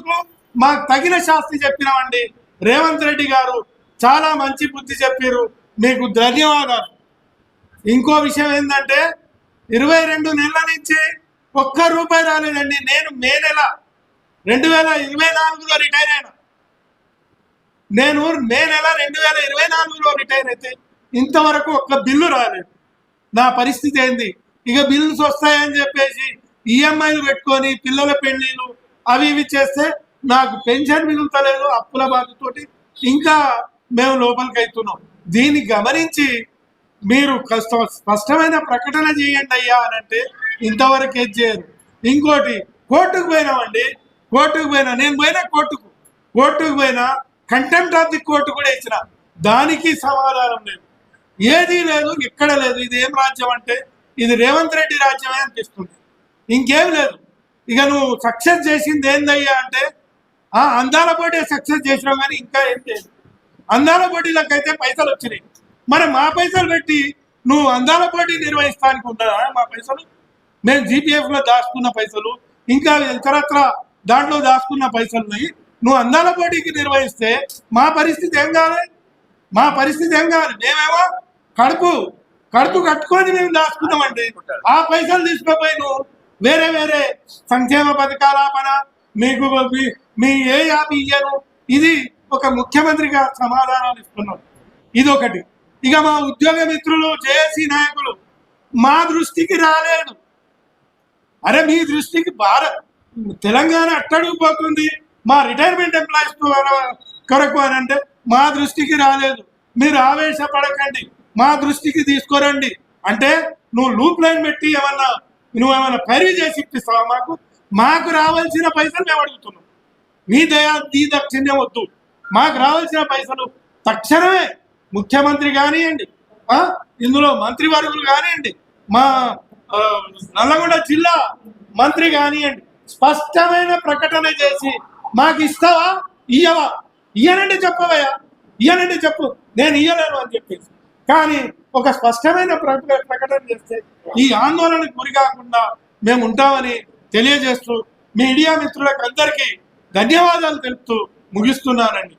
కొట్టినందుకు మాకు తగిన శాస్తి చెప్పినామండి. రేవంత్ రెడ్డి గారు చాలా మంచి బుద్ధి చెప్పారు, మీకు ధన్యవాదాలు. ఇంకో విషయం ఏంటంటే 22 నెలల నుంచి ఒక్క రూపాయి రాలేదండి. నేను మే నెల 2024లో రిటైర్ అయినా. నేను మే నెల 2024లో రిటైర్ అయితే ఇంతవరకు ఒక్క బిల్లు రాలేదు. నా పరిస్థితి ఏంది? ఇక బిల్లుస్ వస్తాయని చెప్పేసి ఈఎంఐలు పెట్టుకొని పిల్లల పెళ్లిలు అవి ఇవి చేస్తే నాకు పెన్షన్ మిగులుతలేదు. అప్పుల బాధతోటి ఇంకా మేము లోపలికి అవుతున్నాం. దీన్ని గమనించి మీరు స్పష్టమైన ప్రకటన చేయండి అయ్యా అని అంటే ఇంతవరకు ఏం చేయరు. ఇంకోటి, కోర్టుకు పోయినామండి. కోర్టుకు పోయినా, నేను పోయినా కోర్టుకు పోయినా, కంటెంప్ట్ ఆఫ్ ది కోర్టు కూడా ఇచ్చిన, దానికి సమాధానం లేదు, ఏదీ లేదు, ఎక్కడ లేదు. ఇది ఏం రాజ్యం అంటే ఇది రేవంత్ రెడ్డి రాజ్యమే అనిపిస్తుంది, ఇంకేం లేదు. ఇక నువ్వు సక్సెస్ చేసింది ఏందయ్యా అంటే అందాల పోటీ సక్సెస్ చేసినావు, కానీ ఇంకా ఏం లేదు. అందాల పోటీలకైతే పైసలు వచ్చినాయి, మరి మా పైసలు పెట్టి నువ్వు అందాల పోటీ నిర్వహిస్తానికి ఉంటుందా? మా పైసలు మేము జీపీఎఫ్లో దాచుకున్న పైసలు, ఇంకా ఇతరత్ర దాంట్లో దాచుకున్న పైసలున్నాయి. నువ్వు అందాల పోటీకి నిర్వహిస్తే మా పరిస్థితి ఏం కావాలి? మా పరిస్థితి ఏం కావాలి? మేమేమో కడుపు కట్టుకొని మేము దాచుకున్నామండి. ఆ పైసలు తీసుకుపోయి నువ్వు వేరే వేరే సంక్షేమ పథకాలాపన మీకు మీ ఏ యాభై ఇయ్యను, ఇది ఒక ముఖ్యమంత్రిగా సమాధానాలు ఇస్తున్నాం. ఇదొకటి. ఇక మా ఉద్యోగ మిత్రులు, జేఏసీ నాయకులు మా దృష్టికి రాలేదు. అరే మీ దృష్టికి తెలంగాణ అట్టడిగిపోతుంది, మా రిటైర్మెంట్ ఎంప్లాయీస్ కొరకు అని అంటే మా దృష్టికి రాలేదు. మీరు ఆవేశపడకండి, మా దృష్టికి తీసుకురండి అంటే నువ్వు లూప్ లైన్ పెట్టి నువ్వేమన్నా ఖరీదు చేసి ఇప్పిస్తావా? మాకు రావాల్సిన పైసలు మేము అడుగుతున్నాం. మీ దక్షిణ్యం వద్దు, మాకు రావాల్సిన పైసలు తక్షణమే ముఖ్యమంత్రి కానివ్వండి, ఇందులో మంత్రివర్గులు కానివ్వండి, మా నల్లగొండ జిల్లా మంత్రి కానివ్వండి, స్పష్టమైన ప్రకటన చేసి మాకు ఇస్తావా, ఇయ్యవా? ఇయ్యనంటే చెప్పవయ్యా, ఇయ్యనంటే చెప్పు, నేను ఇయ్యలేను అని చెప్పేసి. కానీ ఒక స్పష్టమైన ప్రకటన చేస్తే ఈ ఆందోళనకు గురి కాకుండా మేము ఉంటామని తెలియజేస్తూ మీడియా మిత్రులకు అందరికీ ధన్యవాదాలు తెలుపుతూ ముగిస్తున్నానండి.